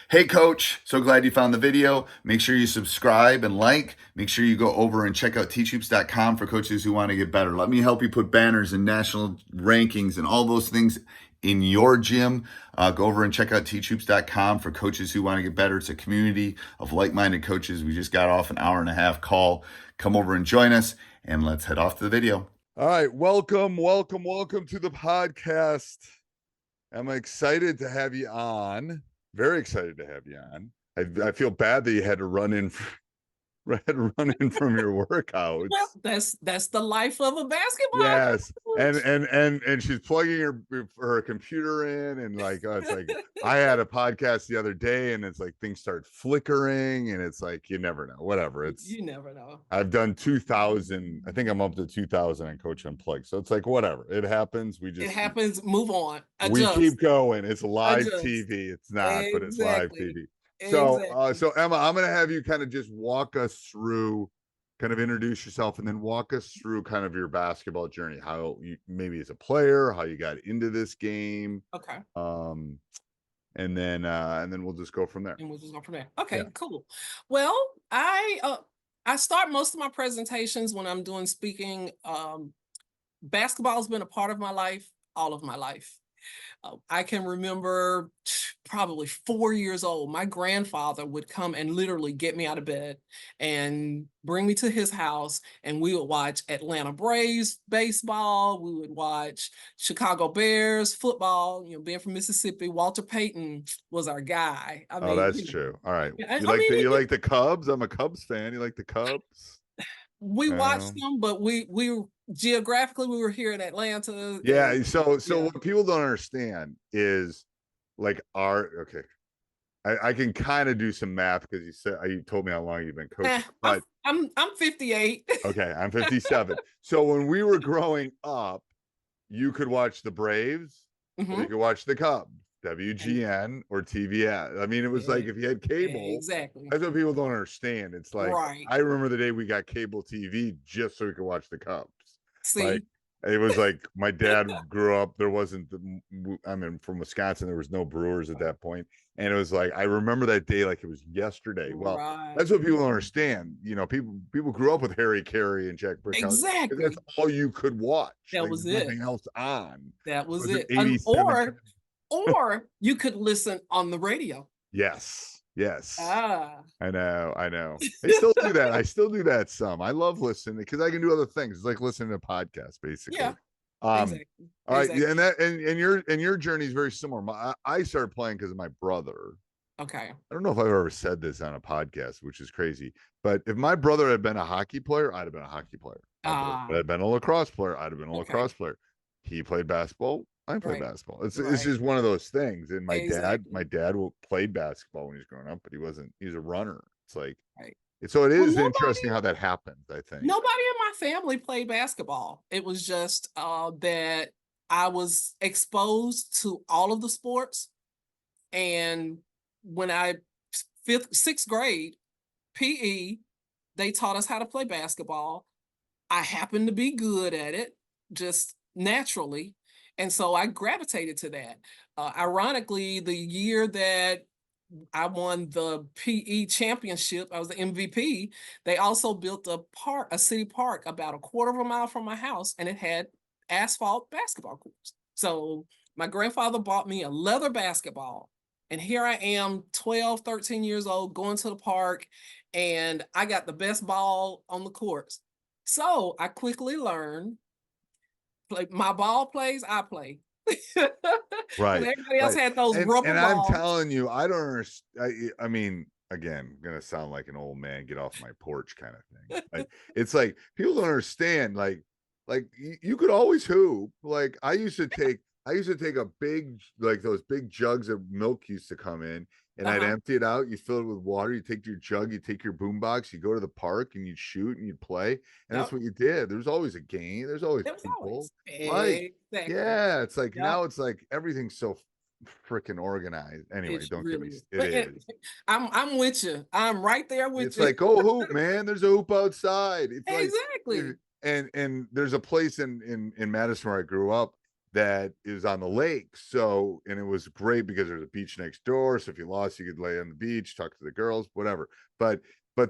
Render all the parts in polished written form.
Hey, coach. So glad you found the video. Make sure you subscribe and like. Make sure you go over and check out teachhoops.com for coaches who want to get better. Let me help you put banners and national rankings and all those things in your gym. Go over and check out teachhoops.com for coaches who want to get better. It's a community of like-minded coaches. We just got off an hour and a half call. Come over and join us, and let's head off to the video. All right, welcome to the podcast. I'm excited to have you on. Very excited to have you on. I feel bad that you had to run in from your workouts. Well, that's the life of a basketball. Yes, and she's plugging her computer in, and it's like I had a podcast the other day, and it's like things start flickering, and it's like you never know. Whatever, you never know. I've done 2,000. I think I'm up to 2,000 on Coach Unplugged, so it's like whatever. It happens. It happens. Move on. Adjust. We keep going. It's live TV. It's not, but it's live TV. So Emma, I'm going to have you kind of just walk us through, kind of introduce yourself, and then walk us through kind of your basketball journey, how you maybe as a player, how you got into this game. Okay. And then we'll just go from there. Okay, cool. Well, I start most of my presentations when I'm doing speaking. Basketball has been a part of my life, all of my life. I can remember probably 4 years old, my grandfather would come and literally get me out of bed and bring me to his house, and we would watch Atlanta Braves baseball. We would watch Chicago Bears football. You know, being from Mississippi, Walter Payton was our guy. That's true. All right. You like the Cubs? I'm a Cubs fan. You like the Cubs? We watched them, but we geographically we were here in Atlanta. Yeah. So what people don't understand is like I can kind of do some math because you told me how long you've been coaching. But I'm 58. Okay, I'm 57. So when we were growing up, you could watch the Braves, or you could watch the Cubs, WGN or TVS. I mean, it was like if you had cable. Exactly. That's what people don't understand. It's like I remember the day we got cable TV just so we could watch the Cubs. See. Like, it was like my dad grew up. There wasn't from Wisconsin, there was no Brewers at that point. And it was like, I remember that day like it was yesterday. Well, that's what people don't understand. You know, people grew up with Harry Carey and Jack Brickhouse. Exactly. That's all you could watch. That was it. Nothing else on. That was it. Or you could listen on the radio. Yes. I know. I still do that. I do that some. I love listening because I can do other things. It's like listening to podcasts, basically. Yeah. Exactly. All right. And your journey is very similar. I started playing because of my brother. Okay. I don't know if I've ever said this on a podcast, which is crazy. But if my brother had been a hockey player, I'd have been a hocky player. If I'd been a lacrosse player, I'd have been a lacrosse player. He played basketball. I played basketball. It's just one of those things. And my dad played basketball when he was growing up, but he was a runner. It's like, so it is interesting how that happens, I think. Nobody in my family played basketball. It was just that I was exposed to all of the sports. And when sixth grade, PE, they taught us how to play basketball. I happened to be good at it, just naturally. And so I gravitated to that. Ironically, the year that I won the PE championship, I was the MVP. They also built a city park about a quarter of a mile from my house, and it had asphalt basketball courts. So my grandfather bought me a leather basketball, and here I am, 12, 13 years old, going to the park, and I got the best ball on the courts. So I quickly learned, my ball plays, I play. Right. Everybody else had those rubber balls. I'm telling you, I don't understand. I mean, again, I'm gonna sound like an old man, get off my porch kind of thing. Like, it's like people don't understand. Like you could always hoop. Like I used to take a big, like those big jugs of milk used to come in, and I'd empty it out. You fill it with water. You take your jug. You take your boombox. You go to the park and you'd shoot and you'd play. And that's what you did. There's always a game. There's always people. Yeah, it's like now it's like everything's so freaking organized. Anyway, don't get me. It is. I'm with you. I'm right there with you. It's like, go hoop, man. There's a hoop outside. It's exactly. Like, and there's a place in Madison where I grew up that is on the lake. So, and it was great because there's a beach next door. So if you lost, you could lay on the beach, talk to the girls, whatever. But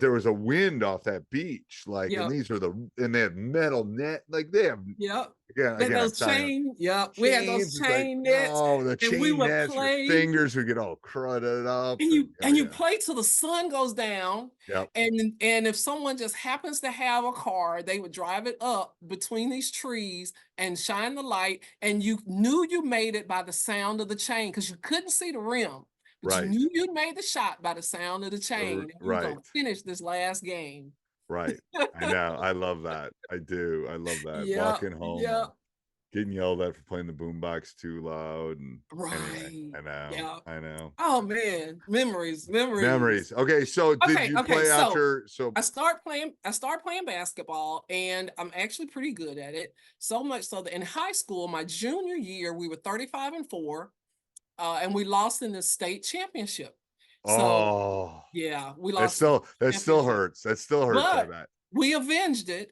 there was a wind off that beach, like, and Yep. and they have metal net, like they have, Yep. again, I'm Those telling you, chain, yep. We had those chains is like, chain nets, oh, the and we chain would nets, your play. fingers would get all crudted up. And you Yeah. play till the sun goes down. Yep. And if someone just happens to have a car, they would drive it up between these trees and shine the light, and you knew you made it by the sound of the chain, because you couldn't see the rim. But you Right. knew you made the shot by the sound of the chain. And you were Right. gonna finish this last game. Right. I know. I love that. I do. I love that. Yeah. Walking home, Yeah. getting yelled at for playing the boombox too loud. And Right. anyway, I know. Yeah. I know. Oh man, memories. Okay. So did you play after? So I started playing basketball, and I'm actually pretty good at it. So much so that in high school, my junior year, we were 35-4, and we lost in the state championship. So oh, yeah, we that lost. still championship. hurts. That still hurts. I But bet. we avenged it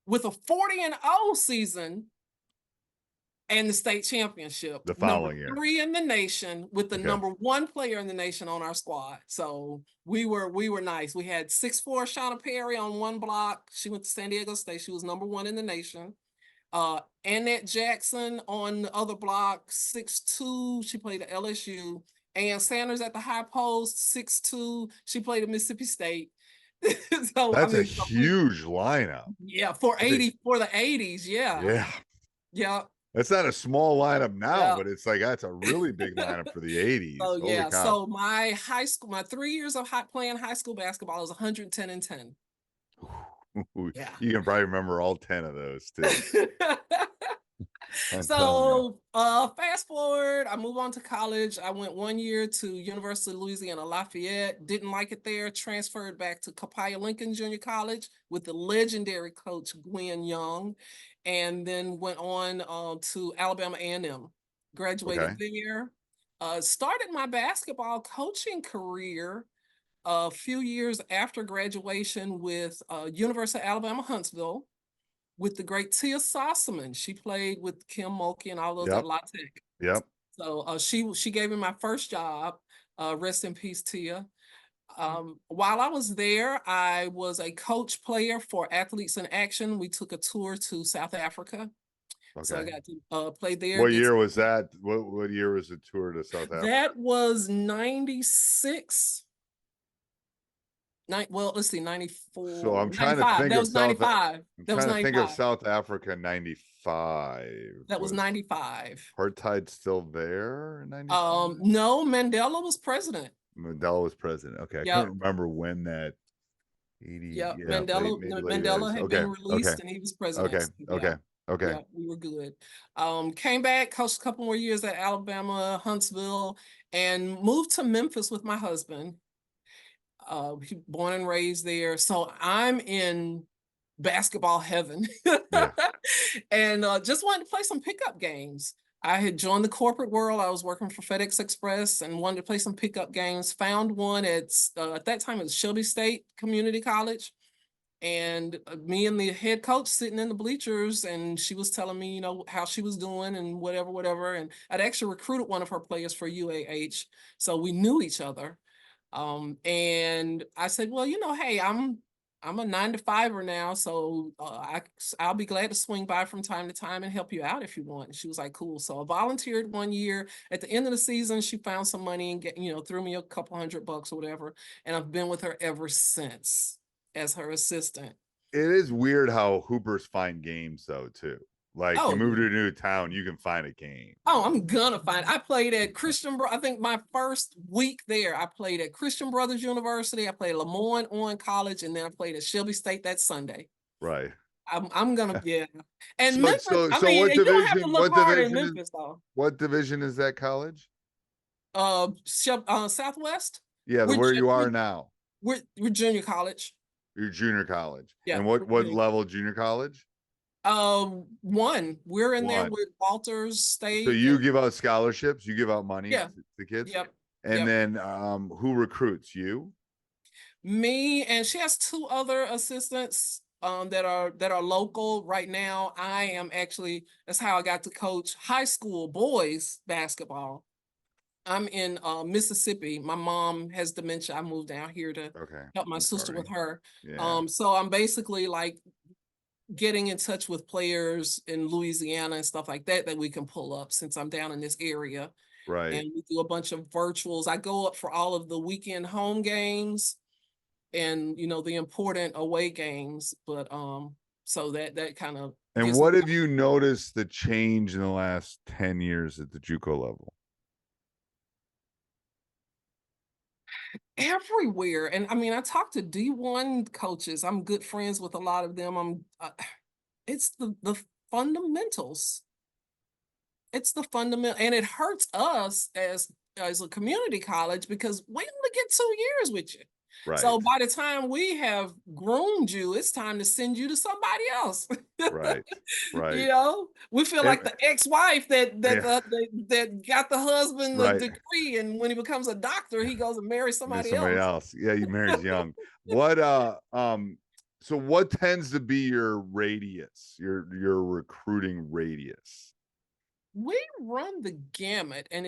with a 40-0 season and the state championship. The following year. Number 3 in the nation, with the Okay. number 1 player in the nation on our squad. So we were nice. We had 6'4" Shauna Perry on one block. She went to San Diego State. She was number 1 in the nation. Annette Jackson on the other block, 6'2". She played at LSU. Ann Sanders at the high post, 6'2". She played at Mississippi State. So That's a huge lineup. Yeah, for the 80s. Yeah. Yeah. Yeah. That's not a small lineup now, Yeah. but it's like that's a really big lineup for the 80s. Oh Holy yeah. cow. So my 3 years of playing high school basketball was 110-10. Yeah. You can probably remember all 10 of those too. So fast forward, I moved on to college. I went 1 year to University of Louisiana Lafayette. Didn't like it there. Transferred back to Copiah Lincoln Junior College with the legendary coach Gwen Young, and then went on to Alabama A&M. Graduated there. Started my basketball coaching career a few years after graduation with University of Alabama Huntsville, with the great Tia Sossaman. She played with Kim Mulkey and all those at La Tech. Yep. So she gave me my first job. Rest in peace, Tia. While I was there, I was a coach player for Athletes in Action. We took a tour to South Africa. Okay. So I got to play there. What year was that? What year was the tour to South Africa? That was 96. Let's see, 94. So I'm trying 95. to think that of was 95. That was 95. Think of South Africa 95. That was 95. Apartheid still there in 95? No, Mandela was president. Mandela was president. Okay. I can't remember when that 80. Yeah, Mandela had been released and he was president. Okay. Yeah, we were good. Came back, coached a couple more years at Alabama, Huntsville, and moved to Memphis with my husband. Born and raised there. So I'm in basketball heaven. And just wanted to play some pickup games. I had joined the corporate world. I was working for FedEx Express and wanted to play some pickup games. Found one at that time it was Shelby State Community College. And me and the head coach sitting in the bleachers, and she was telling me, how she was doing and whatever. And I'd actually recruited one of her players for UAH. So we knew each other. And I said, well, hey, I'm a 9-to-5er now, so I'll be glad to swing by from time to time and help you out if you want. And she was like, cool. So I volunteered 1 year. At the end of the season, she found some money and threw me a couple $100 or whatever. And I've been with her ever since as her assistant. It is weird how hoopers find games though too. Like you move to a new town, you can find a game. Oh, I'm gonna find. I played at I think my first week there, I played at Christian Brothers University. I played Lemoyne on College, and then I played at Shelby State that Sunday. Right. I'm gonna And so, Memphis. So I mean, what you don't have division? to look hard in Memphis though. What division is that college? Southwest. Yeah, where you are now. We're junior college. You're junior college. Yeah. And what level junior college? 1. We're in there with Walters State. So you give out scholarships, you give out money to kids? Yep. And then who recruits you? Me, and she has 2 other assistants. that are local right now. I am actually, that's how I got to coach high school boys basketball. I'm in Mississippi. My mom has dementia. I moved down here to Okay. help my I'm sister sorry. with her. Yeah. So I'm basically like getting in touch with players in Louisiana and stuff like that we can pull up since I'm down in this area. Right. And we do a bunch of virtuals. I go up for all of the weekend home games and the important away games. But so that kind of And gives what me have you noticed the change in the last 10 years at the JUCO level? everywhere. And I mean, I talk to D1 coaches. I'm good friends with a lot of them. It's the fundamentals. It's the fundamental, and it hurts us as a community college because we only get 2 years with you. Right. So by the time we have groomed you, it's time to send you to somebody else. Right. Right. We feel And- like the ex-wife that Yeah. that got the husband the Right. degree, and when he becomes a doctor, he goes and marries somebody else. Yeah, he marries young. What so what tends to be your radius, your recruiting radius? We run the gamut, and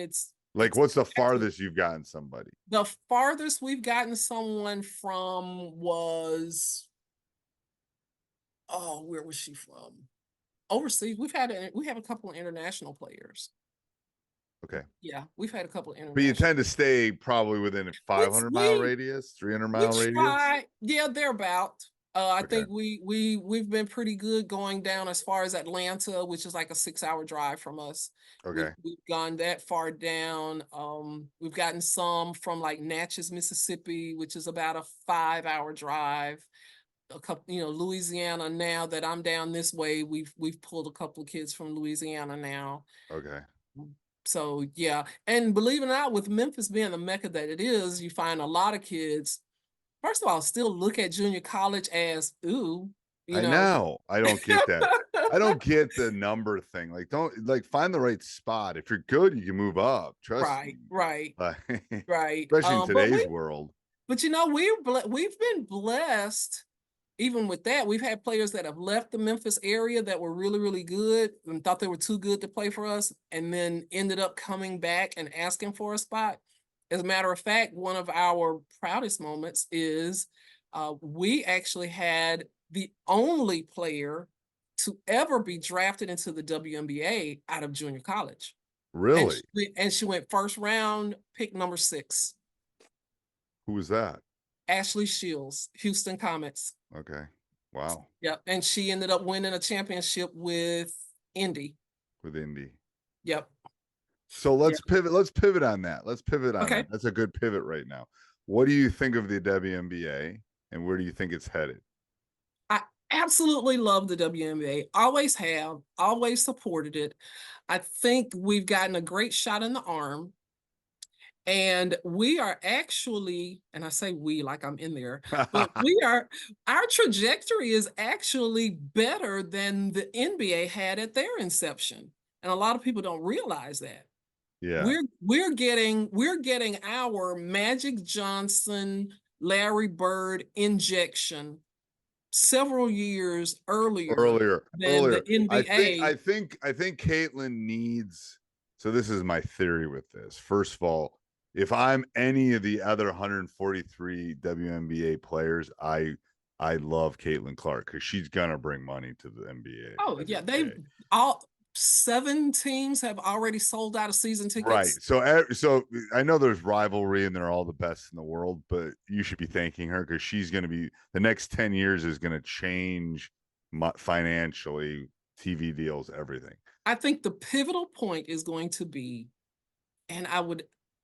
Like, what's the farthest you've gotten somebody? the farthest we've gotten someone from was, oh, where was she from? Overseas. We have a couple of international players. Okay. Yeah, we've had a couple of international. But you tend to stay probably within a 500-mile radius, 300-mile radius. Try, yeah, they're about. I Okay. think we've been pretty good going down as far as Atlanta, which is like a 6-hour drive from us. Okay. We've gone that far down. We've gotten some from like Natchez, Mississippi, which is about a 5-hour drive. A couple, Louisiana. Now that I'm down this way, we've pulled a couple of kids from Louisiana now. Okay. So yeah, and believe it or not, with Memphis being the mecca that it is, you find a lot of kids, first of all, still look at junior college as, ooh, I know. I don't get that. I don't get the number thing. Like, don't find the right spot. If you're good, you can move up. Trust me. Right. Especially in today's world. But we've been blessed. Even with that, we've had players that have left the Memphis area that were really, really good and thought they were too good to play for us, and then ended up coming back and asking for a spot. As a matter of fact, one of our proudest moments is we actually had the only player to ever be drafted into the WNBA out of junior college. Really? And she went first round, pick number 6. Who was that? Ashley Shields, Houston Comets. Okay. Wow. Yep. And she ended up winning a championship with Indy. With Indy. Yep. So let's pivot. Let's pivot on that. Okay. That's a good pivot right now. What do you think of the WNBA, and where do you think it's headed? I absolutely love the WNBA. Always have, always supported it. I think we've gotten a great shot in the arm. And we are actually, and I say we like I'm in there, but our trajectory is actually better than the NBA had at their inception. And a lot of people don't realize that. Yeah. We're getting our Magic Johnson, Larry Bird injection several years earlier than the NBA. I think Caitlin needs, so this is my theory with this. First of all, if I'm any of the other 143 WNBA players, I love Caitlin Clark because she's gonna bring money to the NBA. Oh yeah, they all 7 teams have already sold out of season tickets. Right. So I know there's rivalry and they're all the best in the world, but you should be thanking her because she's going to be, the next 10 years is going to change financially, TV deals, everything. I think the pivotal point is going to be, and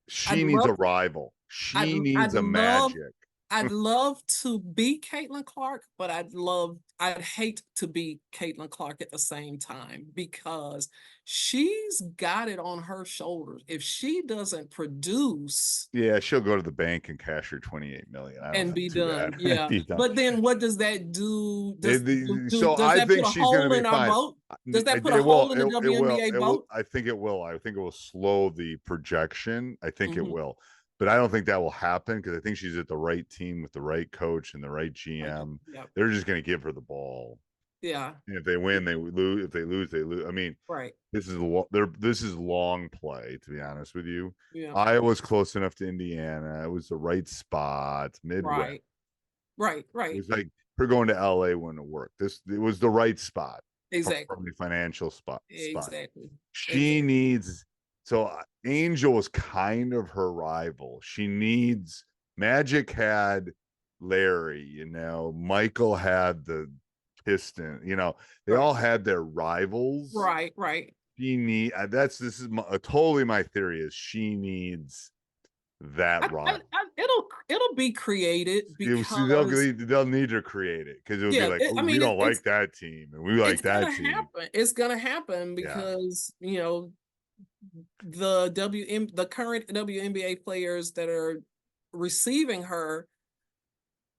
she needs a rival. She needs a magic. I'd love to be Caitlin Clark, but I'd hate to be Caitlin Clark at the same time because she's got it on her shoulders. If she doesn't produce, yeah, she'll go to the bank and cash her $28 million and be done. Yeah, but then what does that do? Does I think she's going to be fine. Does that put a hole in the WNBA boat? I think it will. I think it will slow the projection. I think it will. but I don't think that will happen because I think she's at the right team with the right coach and the right GM. Yep. They're just going to give her the ball. Yeah. And if they win, they lose. If they lose, they lose. I mean, Right. this is long play, to be honest with you. Yeah. Iowa's close enough to Indiana. It was the right spot. Midwest. Right. It was like her going to LA wouldn't work. It was the right spot. Exactly. From the financial spot. Exactly. She needs. So Angel was kind of her rival. She needs. Magic had Larry, Michael had the Piston, they all had their rivals. Right. This is totally my theory is she needs that run. It'll be created because they'll need to create it because it'll be like, we don't like that team and we like that team. It's gonna happen because the current WNBA players that are receiving her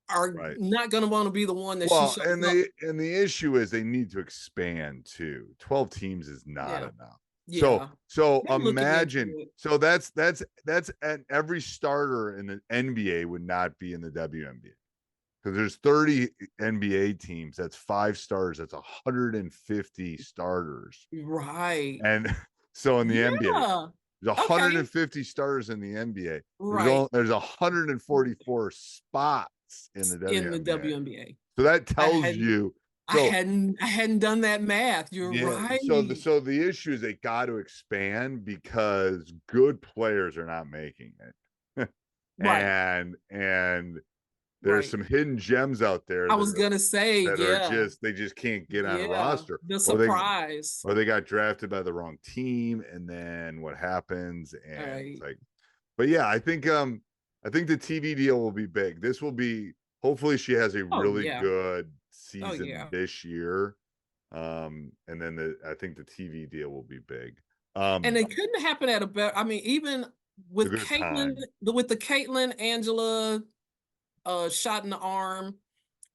are not going to want to be the one that she shows and the issue is they need to expand too. 12 teams is not enough. So imagine that's and every starter in the NBA would not be in the WNBA because there's 30 NBA teams. That's 5 stars. That's 150 starters. Right. And so in the NBA, there's 150 starters in the NBA. Right. There's 144 spots in the WNBA. So that tells you. I hadn't done that math. You're right. So the issue is they got to expand because good players are not making it. And there's some hidden gems out there. I was gonna say they just can't get on a roster. The surprise. Or they got drafted by the wrong team, and then what happens? And it's like, but yeah, I think the TV deal will be big. This will be. Hopefully, she has a really good season this year, and then I think the TV deal will be big. And it couldn't happen at a better. I mean, even with Caitlin, with the Caitlin Angela shot in the arm,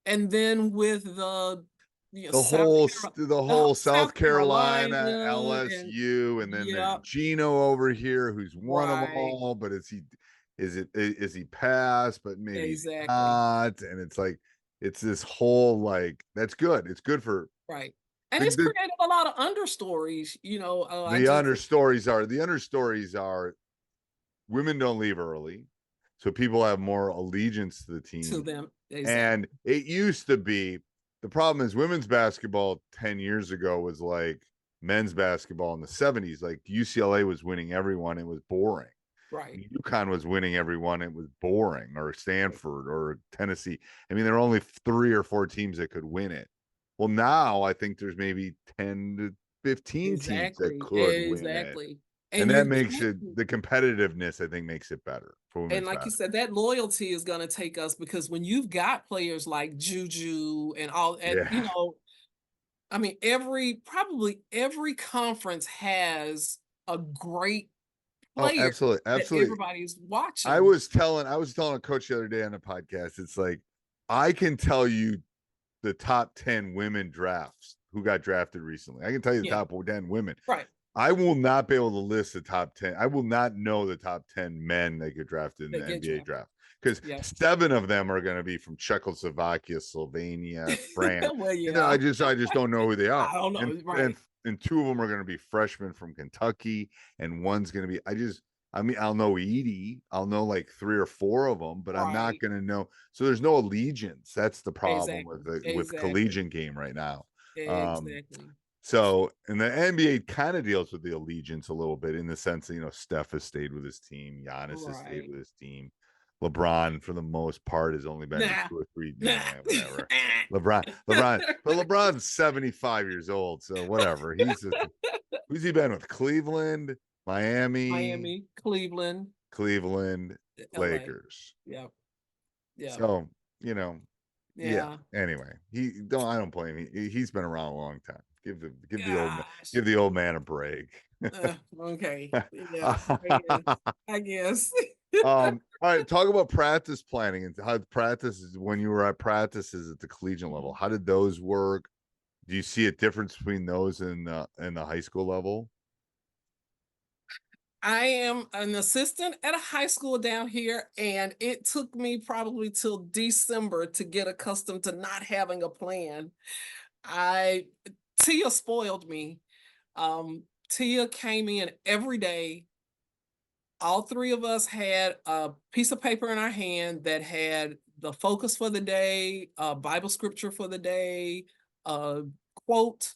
and then with the whole South Carolina LSU, and then there's Gino over here who's won them all, but is he passed, but maybe not, and it's like it's this whole that's good. It's good for and it's created a lot of understories. The understories are women don't leave early, so people have more allegiance to the team. To them, and it used to be the problem is women's basketball 10 years ago was like men's basketball in the 70s. Like UCLA was winning everyone, it was boring. Right. UConn was winning everyone, it was boring, or Stanford or Tennessee. I mean, there are only 3 or 4 teams that could win it. Well, now I think there's maybe 10 to 15 teams that could win it. And that makes it the competitiveness, I think, makes it better for women's basketball. You said, that loyalty is going to take us because when you've got players like Juju and all, and I mean, probably every conference has a great player. Absolutely. Everybody's watching. I was telling a coach the other day on a podcast. It's like I can tell you the top 10 women drafts who got drafted recently. I can tell you the top 10 women. Right. I will not be able to list the top 10. I will not know the top 10 men that get drafted in the NBA draft because 7 of them are going to be from Czechoslovakia, Slovenia, France. I just don't know who they are. I don't know. And 2 of them are going to be freshmen from Kentucky, and one's going to be. I'll know Edie. I'll know like 3 or 4 of them, but I'm not going to know. So there's no allegiance. That's the problem with collegiate game right now. Exactly. So, and the NBA kind of deals with the allegiance a little bit in the sense that, Steph has stayed with his team. Giannis has stayed with his team. LeBron, for the most part, has only been 2 or 3. Whatever. LeBron's 75 years old, so whatever. Who's he been with? Cleveland, Miami, Cleveland, Lakers. Yeah. So, Anyway, I don't blame him. He's been around a long time. Give the old man a break. Okay. Yeah, I guess. All right, talk about practice planning and how practices when you were at practices at the collegiate level. How did those work? Do you see a difference between those and the high school level? I am an assistant at a high school down here, and it took me probably till December to get accustomed to not having a plan. I Tia spoiled me. Tia came in every day. All three of us had a piece of paper in our hand that had the focus for the day, Bible scripture for the day, a quote,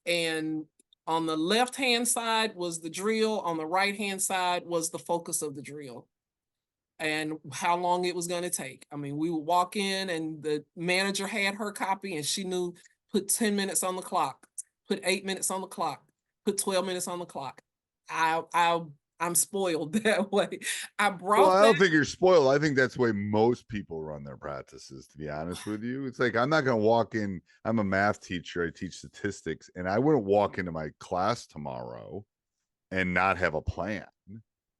and on the left hand side was the drill, on the right hand side was the focus of the drill and how long it was going to take. I mean, we would walk in and the manager had her copy and she knew put 10 minutes on the clock, put 8 minutes on the clock, put 12 minutes on the clock. I I I'm spoiled that way. I Well, brought I that. don't think you're spoiled. I think that's the way most people run their practices, to be honest with you. It's like I'm not going to walk in. I'm a math teacher. I teach statistics, and I wouldn't walk into my class tomorrow and not have a plan.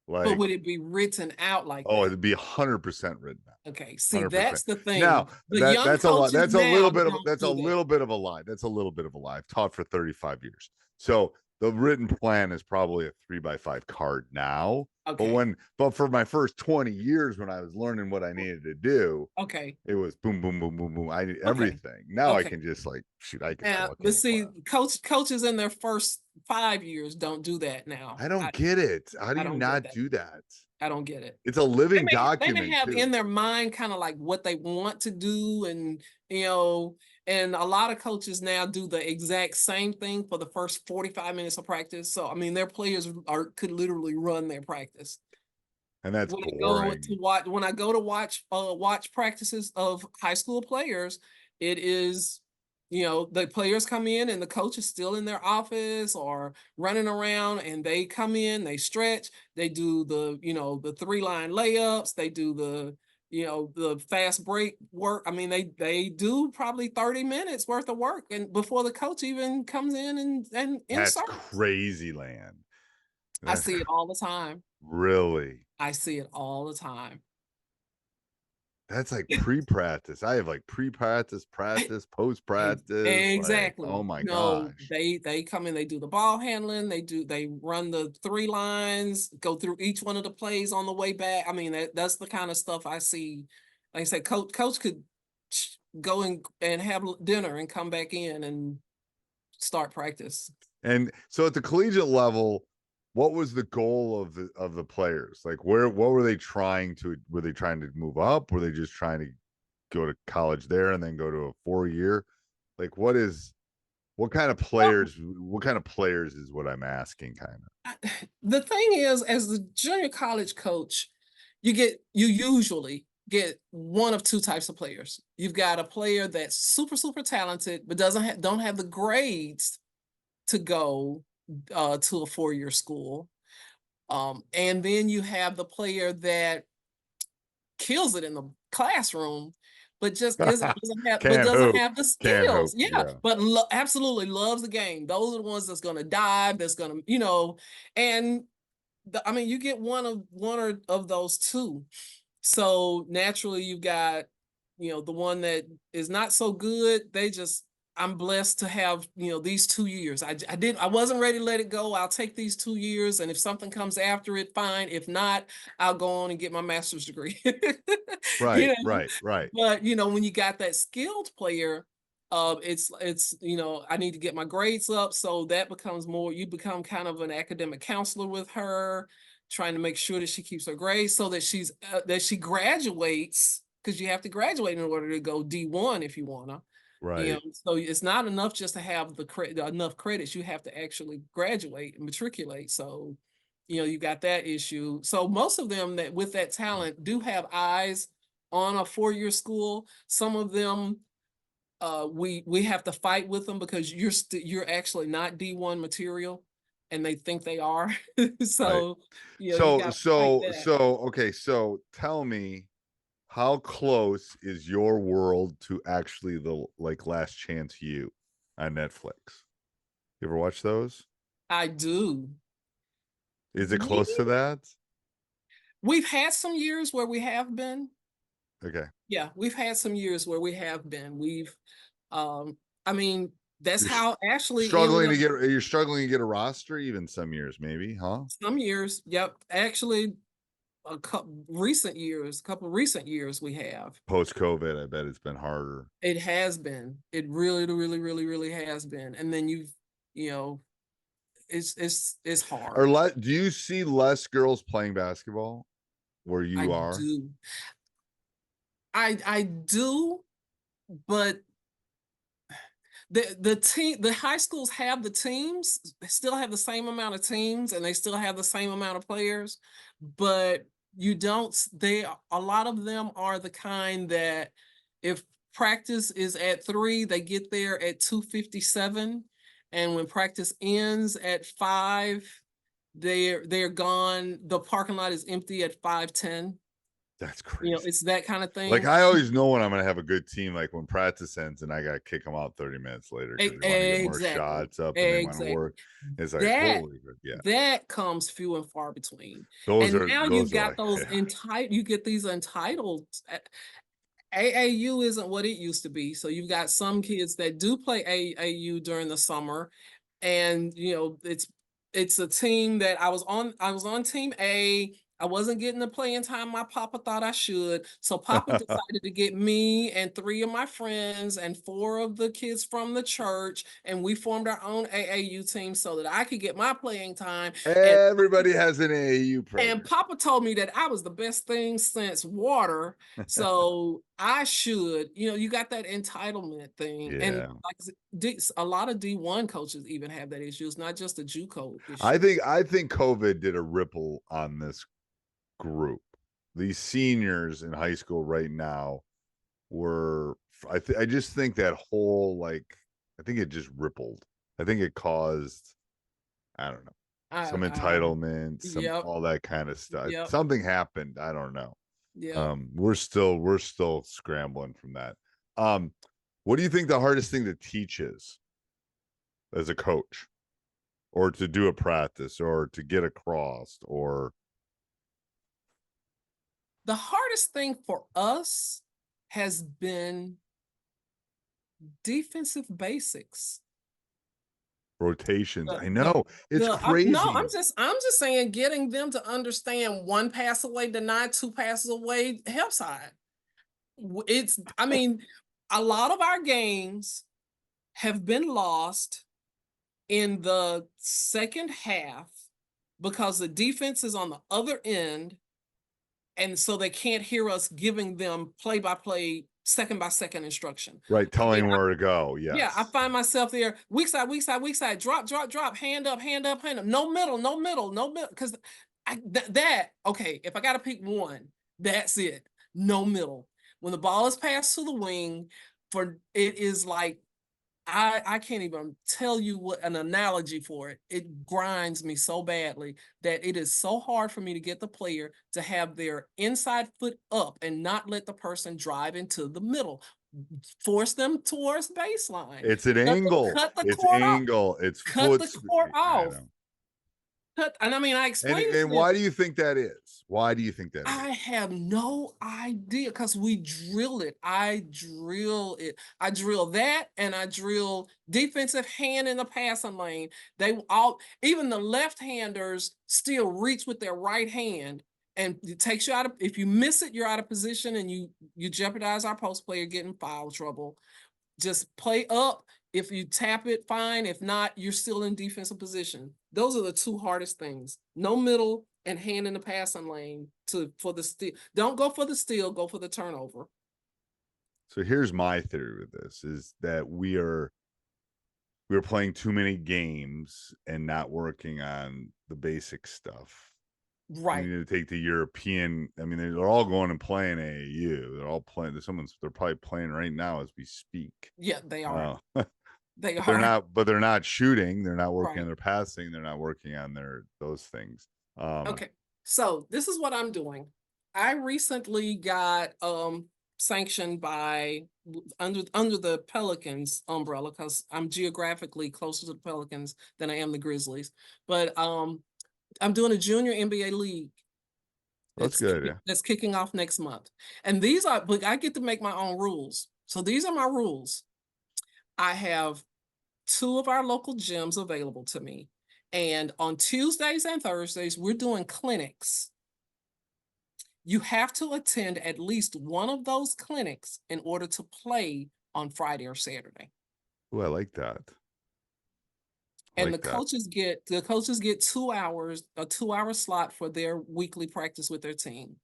But Like, would it be written out like oh, that? it'd be 100% written out. Okay, see, 100%. that's the Now thing. The that young that's a lot. coaches That's a now little bit of don't that's a do that. little bit of a lie. That's a little bit of a lie. I've taught for 35 years. So the written plan is probably a 3x5 card now. Okay, But for my first 20 years when I was learning what I needed to do, okay, it was boom, boom, boom, boom, boom. I did okay, everything. Now I okay. can just like shoot, I can walk But into a see, class. coaches in their first 5 years don't do that now. I don't get it. How do I you don't get not that. do that? I don't get it. It's a living They may document have too. in their mind kind of like what they want to do, and you know, and a lot of coaches now do the exact same thing for the first 45 minutes of practice. So I mean, their players could literally run their practice. And that's boring. When I go to watch practices of high school players, it is, you know, the players come in and the coach is still in their office or running around, and they come in, they stretch, they do the, you know, the 3-line layups, they do the, you know, the fast break work. I mean, they do probably 30 minutes worth of work and before the coach even comes in and That's inserts. crazy land. I That's see it all the time. really, I see it all the time. that's like pre-practice. I have like pre-practice, practice, post-practice. Like, oh Exactly. my No, gosh. they come in, they do the ball handling, they run the 3 lines, go through each one of the plays on the way back. I mean, that's the kind of stuff I see. Like I said, coach could go and have dinner and come back in and start practice. And so at the collegiate level, what was the goal of the players? Like what were they trying to move up? Were they just trying to go to college there and then go to a 4-year? Like Well, what kind of players is what I'm asking kind of. the thing is, as the junior college coach, you usually get one of two types of players. You've got a player that's super talented, but don't have the grades to go to a 4-year school. And then you have the player that kills it in the classroom, but just isn't doesn't have but Can't doesn't hoop. have the Can't skills. hoop. Yeah, Yeah. but absolutely loves the game. Those are the ones that's going to dive. That's going to, you know, and I mean, you get one of those two. So naturally, you've got, you know, the one that is not so good. I'm blessed to have, you know, these 2 years. I wasn't ready to let it go. I'll take these 2 years, and if something comes after it, fine. If not, I'll go on and get my master's degree. You Right, know, right, right. but you know, when you got that skilled player, it's you know, I need to get my grades up, so that becomes more. You become kind of an academic counselor with her, trying to make sure that she keeps her grades so that she graduates, because you have to graduate in order to go D1 if you wanna. You know, Right. so it's not enough just to have enough credits. You have to actually graduate and matriculate. So, you know, you got that issue. So most of them that with that talent do have eyes on a 4-year school. Some of them we have to fight with them because you're actually not D1 material and they think they are. Right. So, you know, you got to fight that. Okay, so tell me, how close is your world to actually the like Last Chance You on Netflix? You ever watch those? I do. Is it Yeah. close to that? We've had some years where we have been. Okay. Yeah, we've had some years where we have been. I mean, That's You're how Ashley struggling ended to up. get you're struggling to get a roster even some years, maybe, huh? Some years, yep. Actually, a couple recent years we have. Post COVID, I bet it's been harder. It has been. It really, really, really, really has been. And then you know, it's hard. Do you see less girls playing basketball where I you are? do. I do, but the high schools have the teams, they still have the same amount of teams and they still have the same amount of players, but you don't a lot of them are the kind that if practice is at 3, they get there at 2:57, and when practice ends at 5, they're gone. The parking lot is empty at 5:10. That's crazy. It's that kind of Like, thing. I always know when I'm going to have a good team, like when practice ends and I got to kick them out 30 minutes later because they want to get more Exactly. shots up and they want to Exactly. work. It's like, That holy, yeah. that comes few and far between. Those And are now those you've are got like, those yeah. you get these entitled. AAU isn't what it used to be. So you've got some kids that do play AAU during the summer, and it's a team that I was on team A. I wasn't getting the playing time my papa thought I should. So papa decided to get me and 3 of my friends and 4 of the kids from the church, and we formed our own AAU team so that I could get my playing time. And Everybody has an AAU program. and Papa told me that I was the best thing since water. So I should, you got that entitlement thing. And Yeah. like a lot of D1 coaches even have that issue. It's not just a JUCO issue. I think COVID did a ripple on this group. These seniors in high school right now I just think that whole, like, I think it just rippled. I think it caused, I don't know, some entitlement, some all that kind of stuff. Yep. Something happened. I don't know. Yeah. We're still scrambling from that. What do you think the hardest thing to teach is as a coach, or to do a practice, or to get across, or The hardest thing for us has been defensive basics. rotations? I know it's crazy. No, I'm just saying getting them to understand 1 pass away denied, 2 passes away help side. I mean, a lot of our games have been lost in the second half because the defense is on the other end, and so they can't hear us giving them play-by-play, second-by-second instruction. Right, telling where to go. Yes. Yeah, I find myself there, weak side, weak side, weak side, drop, hand up, hand up, hand up, no middle, because okay, if I got to pick one, that's it, no middle. When the ball is passed to the wing, it is like, I can't even tell you what an analogy for it. It grinds me so badly that it is so hard for me to get the player to have their inside foot up and not let the person drive into the middle. Force them towards baseline. It's an angle. It's angle. It's cut the court off. And I mean, I explained. And why do you think that is? Why do you think that is? I have no idea, because we drill it. I drill it. I drill that, and I drill defensive hand in the passing lane. Even the left-handers still reach with their right hand, and it takes you out of, if you miss it, you're out of position, and you jeopardize our post player getting foul trouble. Just play up. If you tap it, fine. If not, you're still in defensive position. Those are the 2 hardest things. No middle and hand in the passing lane for the steal. Don't go for the steal, go for the turnover. So here's my theory with this, is that we're playing too many games and not working on the basic stuff. Right. You need to take the European. I mean, they're all going and playing AAU. They're all playing. They're probably playing right now as we speak. Yeah, they are. They are. They're not shooting. They're not working on their passing. They're not working on those things. Okay. So this is what I'm doing. I recently got sanctioned by under the Pelicans umbrella, because I'm geographically closer to the Pelicans than I am the Grizzlies. But I'm doing a junior NBA league. That's good. Yeah. That's kicking off next month. And but I get to make my own rules. So these are my rules. I have 2 of our local gyms available to me. And on Tuesdays and Thursdays, we're doing clinics. You have to attend at least one of those clinics in order to play on Friday or Saturday. Oh, I like that. And the coaches get 2 hours, a 2-hour slot for their weekly practice with their team.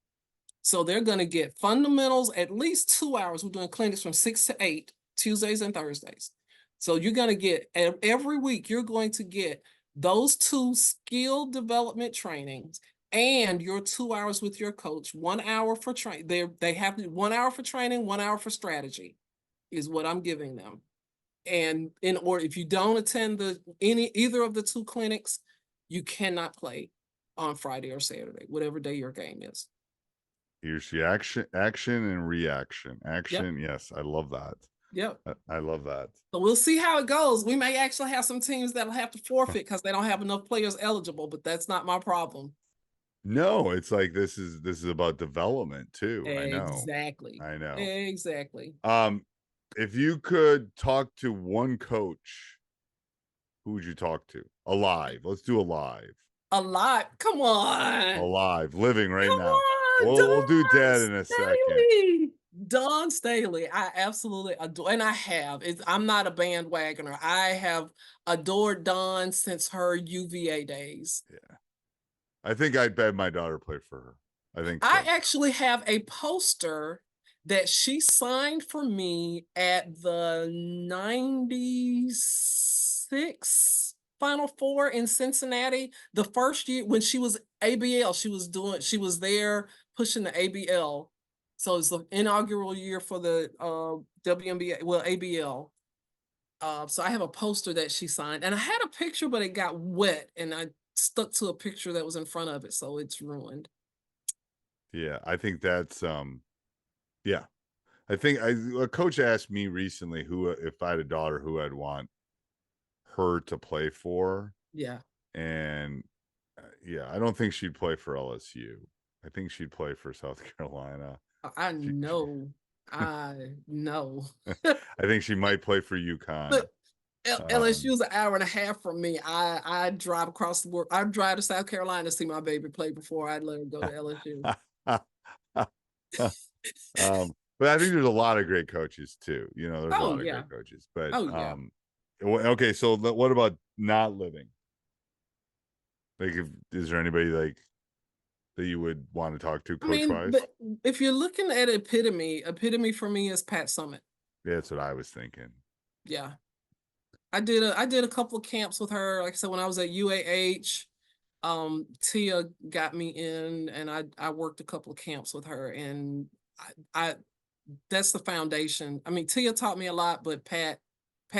So they're going to get fundamentals at least 2 hours. We're doing clinics from 6 to 8, Tuesdays and Thursdays. So you're going to get, every week, you're going to get those 2 skill development trainings and your 2 hours with your coach. 1 hour for training. They have 1 hour for training, 1 hour for strategy is what I'm giving them. And if you don't attend either of the 2 clinics, you cannot play on Friday or Saturday, whatever day your game is. Here's the action and reaction. Action, yep. Yes, I love that. Yep. I love that. So we'll see how it goes. We may actually have some teams that'll have to forfeit because they don't have enough players eligible, but that's not my problem. No, it's like this is about development too. Exactly. I know. Exactly. If you could talk to one coach, who would you talk to? Alive. Let's do alive. Alive. Come on. Alive. Living right Come now. on, We'll do dead in a second. Dawn Staley. I absolutely adore, and I have. I'm not a bandwagoner. I have adored Dawn since her UVA days. Yeah. I think I'd bet my daughter play for her. I think so. I actually have a poster that she signed for me at the 96 Final Four in Cincinnati. The first year when she was ABL, she was there pushing the ABL. So it's the inaugural year for the WNBA, well, ABL. So I have a poster that she signed, and I had a picture, but it got wet, and I stuck to a picture that was in front of it, so it's ruined. Yeah, I think that's yeah. I think a coach asked me recently if I had a daughter, who I'd want her to play for. Yeah. And yeah, I don't think she'd play for LSU. I think she'd play for South Carolina. I know. I think she might play for UConn. But LSU is an hour and a half from me. I drive across the world. I drive to South Carolina to see my baby play before I'd let her go to LSU. But I think there's a lot of great coaches too. There's a lot of great coaches. But okay, so what about not living? Like, is there anybody like that you would want to talk to coach-wise? But if you're looking at epitome for me is Pat Summitt. Yeah, that's what I was thinking. Yeah. I did a couple of camps with her. Like I said, when I was at UAH, Tia got me in, and I worked a couple of camps with her, and I that's the foundation. I mean, Tia taught me a lot, but Pat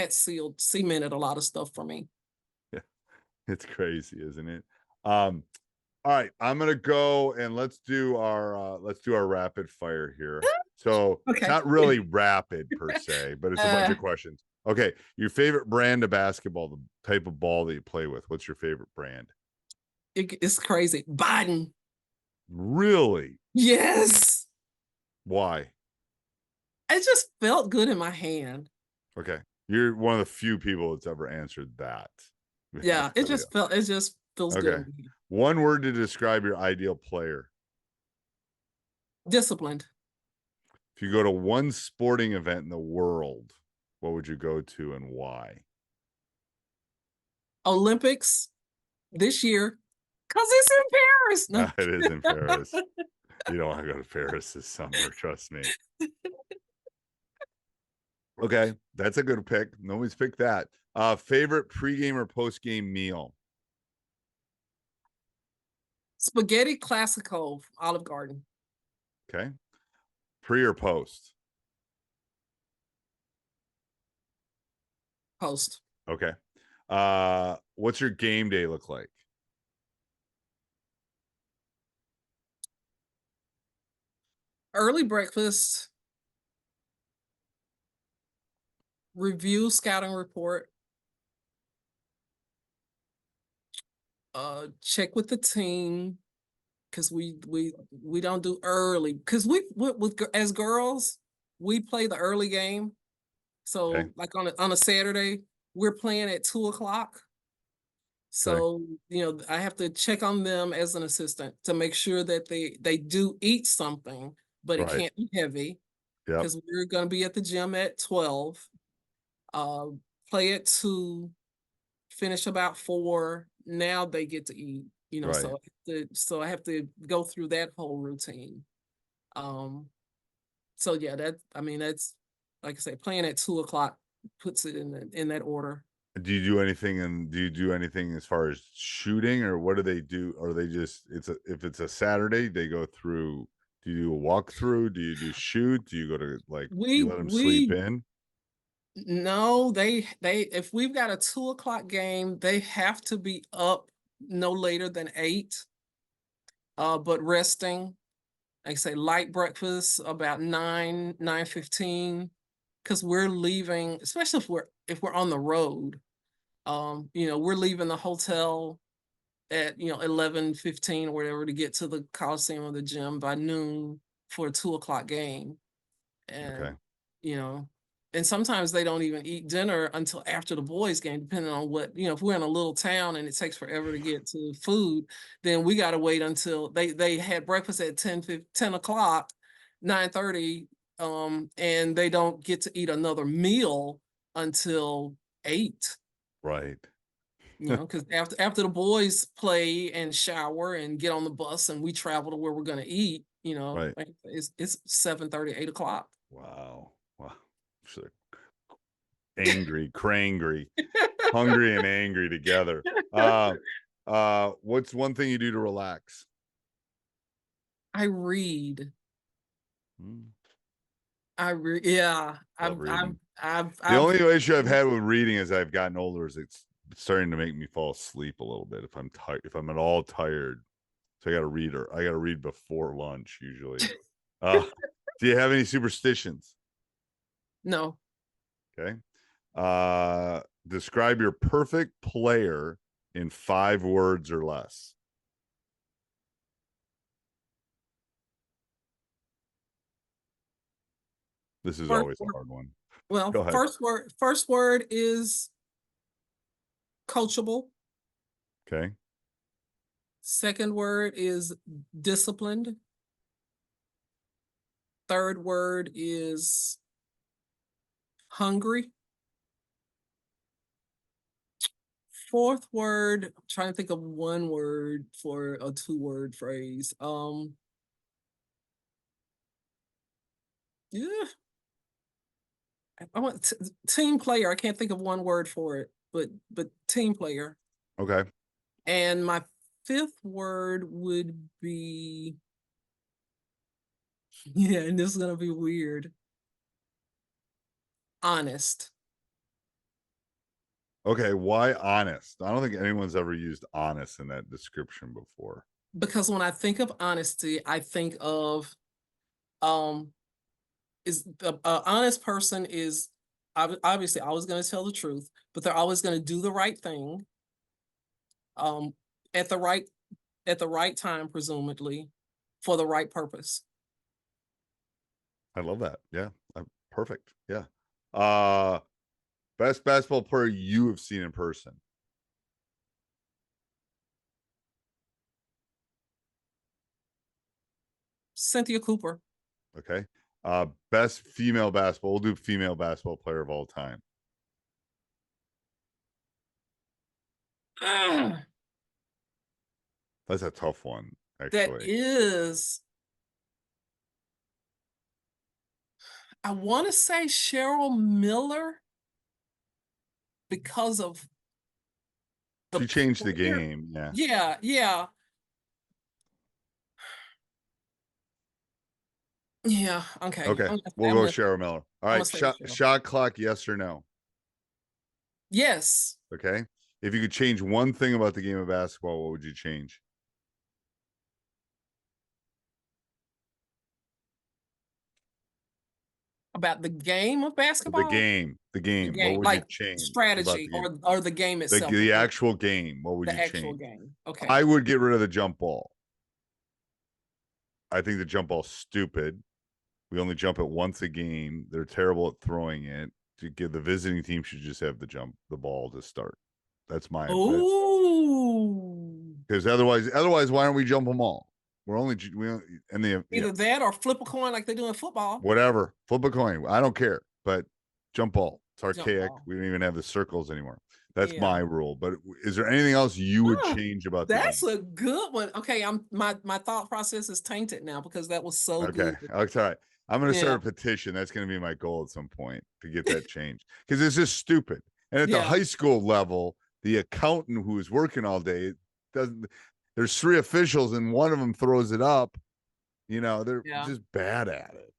cemented a lot of stuff for me. Yeah, it's crazy, isn't it? All right, I'm gonna go and let's do our rapid fire here. So okay. Not really rapid per se, but it's a bunch of questions. Okay, your favorite brand of basketball, the type of ball that you play with. What's your favorite brand? It's crazy. Biden. Really? Yes. Why? It just felt good in my hand. Okay. You're one of the few people that's ever answered that. Yeah, it just feels good. One word to describe your ideal player. Disciplined. If you go to one sporting event in the world, what would you go to and why? Olympics this year, because it's in Paris. No. It is in Paris. You don't want to go to Paris this summer, trust me. Okay, that's a good pick. Nobody's picked that. Favorite pregame or postgame meal? Spaghetti Classico, Olive Garden. Okay. Pre or post? Post. Okay. What's your game day look like? Early breakfast. Review scouting report. Check with the team, because we don't do early, because as girls we play the early game. So like on a Saturday, we're playing at 2:00. So, I have to check on them as an assistant to make sure that they do eat something, but it Right. can't be heavy Yep. because we're going to be at the gym at 12. Uh, Play at 2, finish about 4. Now they get to eat, Right. so I have to go through that whole routine. So yeah, that's like I say, playing at 2:00 puts it in that order. Do you do anything as far as shooting, or what do they do? Or they just if it's a Saturday, they go through. Do you do a walkthrough? Do you do shoot? Do you go to you let them sleep in? No, they if we've got a 2:00 game, they have to be up no later than 8. But resting, like I say, light breakfast about 9:15, because we're leaving, especially if we're on the road. We're leaving the hotel at 11:15 or whatever to get to the Coliseum or the gym by noon for a 2:00 game. Okay. And you know, and sometimes they don't even eat dinner until after the boys' game, depending on what, if we're in a little town and it takes forever to get to food, then we got to wait until they had breakfast at 10 o'clock, 9:30, and they don't get to eat another meal until 8. Right. Because after the boys play and shower and get on the bus and we travel to where we're going to eat, Right. like it's 7:30, 8 o'clock. Wow. Wow. So angry, crangry, hungry and angry together. What's one thing you do to relax? I read. Hmm. Yeah. Love reading. I've The only issue I've had with reading as I've gotten older is it's starting to make me fall asleep a little bit if I'm tired, if I'm at all tired. So I got to read before lunch usually. Do you have any superstitions? No. Okay. Describe your perfect player in 5 words or less. This is always a hard one. Well, Go ahead. first word is coachable. Okay. Second word is disciplined. Third word is hungry. Fourth word, I'm trying to think of one word for a 2-word phrase. Yeah. I want team player. I can't think of one word for it, but team player. Okay. And my 5th word would be, yeah, and this is gonna be weird. Honest. Okay. Why honest? I don't think anyone's ever used honest in that description before. Because when I think of honesty, I think of is the honest person is obviously always going to tell the truth, but they're always going to do the right thing, um, at the right time, presumably, for the right purpose. I love that. Yeah. Perfect. Yeah. Best basketball player you have seen in person. Cynthia Cooper. Okay. Best female basketball. We'll do female basketball player of all time. Ah, That's a tough one, that actually. is, I want to say Cheryl Miller because of She changed the player. game. Yeah. Yeah, yeah. Yeah, okay. Okay. We'll go Cheryl Miller. All right. Shot clock, yes or no? Yes. Okay. If you could change one thing about the game of basketball, what would you change? About the game of basketball? The game. The What game, would you like change about strategy the game? or the game itself? The actual game. What would The you actual change? game. Okay. I would get rid of the jump ball. I think the jump ball's stupid. We only jump it once a game. They're terrible at throwing it. to give the visiting team should just have the ball to start. That's my Ooh. because otherwise, why don't we jump them all? Either that or flip a coin like they do in football. Whatever, flip a coin. I don't care, but jump ball. It's archaic. Ball. We don't even have the circles anymore. That's my rule. But is there anything else you would change about that? That's a good one. Okay, my thought process is tainted now because that was so good. Okay, all right. I'm going to start a petition. That's going to be my goal at some point to get that changed because it's just stupid. And at the high school level, the accountant who is working all day doesn't. There's 3 officials and one of them throws it up. They're just bad at it.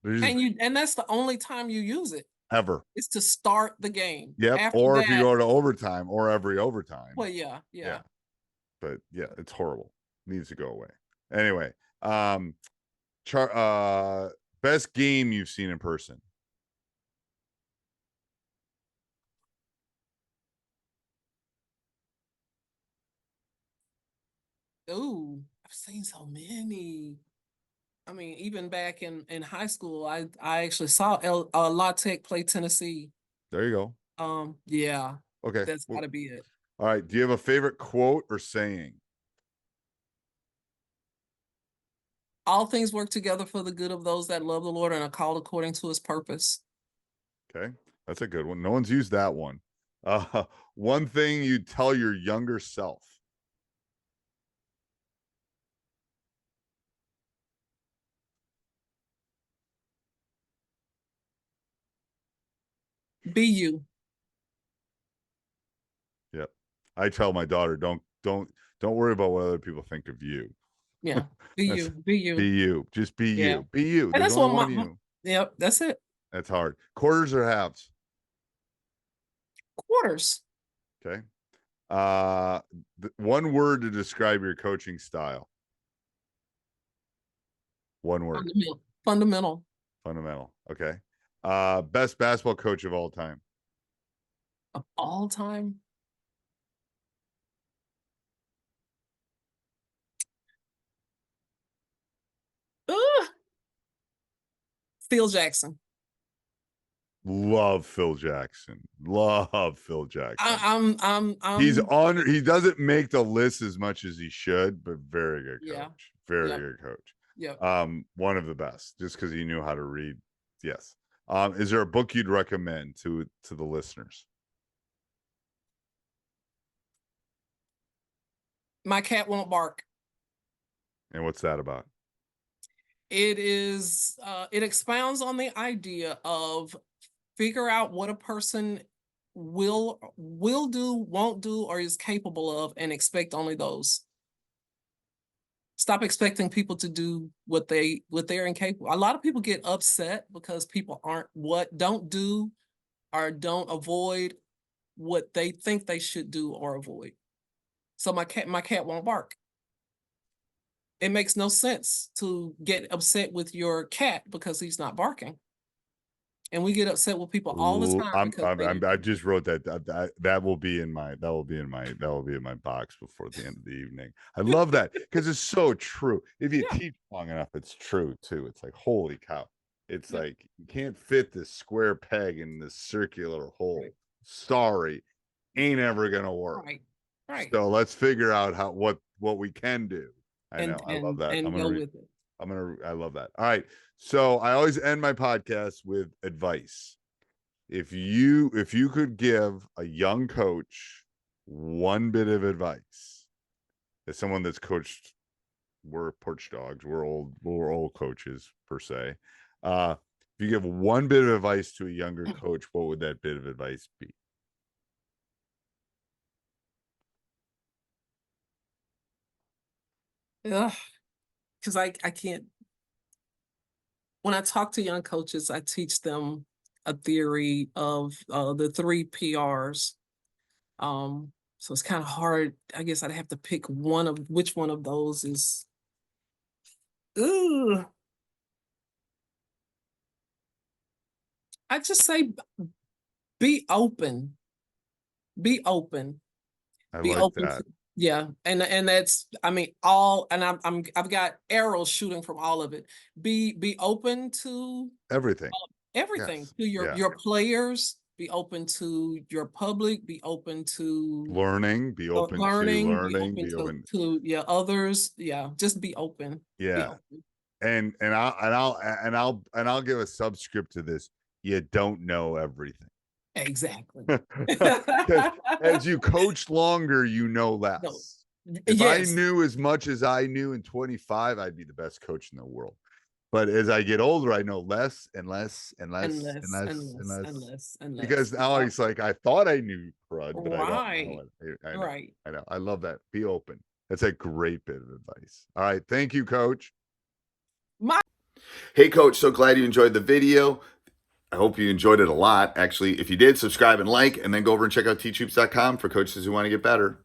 And that's the only time you use it ever. It's to start the game. Yep. After or that, if you go to overtime or every overtime. Well, yeah. But yeah, it's horrible. Needs to go away. Anyway, best game you've seen in person. Ooh, I've seen so many. I mean, even back in high school, I actually saw La Tech play Tennessee. There you go. Yeah. Okay. That's gotta be it. All right. Do you have a favorite quote or saying? All things work together for the good of those that love the Lord and are called according to his purpose. Okay. That's a good one. No one's used that one. One thing you tell your younger self. Be you. Yep. I tell my daughter, don't worry about what other people think of you. Yeah. Be you. Be you. Just be you. Be you. And There's that's only what one you. Yep, that's it. That's hard. Quarters or halves? Quarters. Okay. One word to describe your coaching style. One word. Fundamental. Okay. Best basketball coach of all time. Of all time? Phil Jackson. Love Phil Jackson. He doesn't make the list as much as he should, but very good coach. Good coach. Yeah. One of the best, just because he knew how to read. Yes. Is there a book you'd recommend to the listeners? My Cat Won't Bark. And what's that about? It is it expounds on the idea of figure out what a person will do, won't do, or is capable of, and expect only those. Stop expecting people to do what they're incapable. A lot of people get upset because people don't do or don't avoid what they think they should do or avoid. So my cat won't bark. It makes no sense to get upset with your cat because he's not barking. And we get upset with people all the time. I just wrote that will be in my box before the end of the evening. I love that because it's so true. If you teach long enough, it's true too. It's like, holy cow. It's like you can't fit this square peg in this circular hole. Right. Sorry, ain't ever gonna work. Right. So let's figure out what we can do. I love that. And go with it. I love that. All right. So I always end my podcast with advice. If you could give a young coach one bit of advice, as someone that's coached, we're porch dogs, we're old coaches per se. If you give one bit of advice to a younger coach, what would that bit of advice be? Because I can't. When I talk to young coaches, I teach them a theory of the 3 PRs. So it's kind of hard. I guess I'd have to pick which one of those is. I just say be open. Be open. Be like open that. Yeah, and that's I've got arrows shooting from all of it. Be open to everything. Everything. Yes. To your players, be open to your public, be open to Learning, be open to learning, learning, be open. to yeah, others. Yeah, just be open. Be Yeah. open. And I'll give a subscript to this. You don't know everything. Exactly. 'Cause as you coach longer, you know less. No. If I Yes. knew as much as I knew in 25, I'd be the best coach in the world. But as I get older, I know less and less and less And and less, less and and less, less. and less, and less. Because now Yeah. it's like I thought I knew crud, but I don't Right. know it. I know. Right. I know. I love that. Be open. That's a great bit of advice. All right. Thank you, Coach. Hey, Coach, so glad you enjoyed the video. I hope you enjoyed it a lot. Actually, if you did, subscribe and like, and then go over and check out teachhoops.com for coaches who want to get better.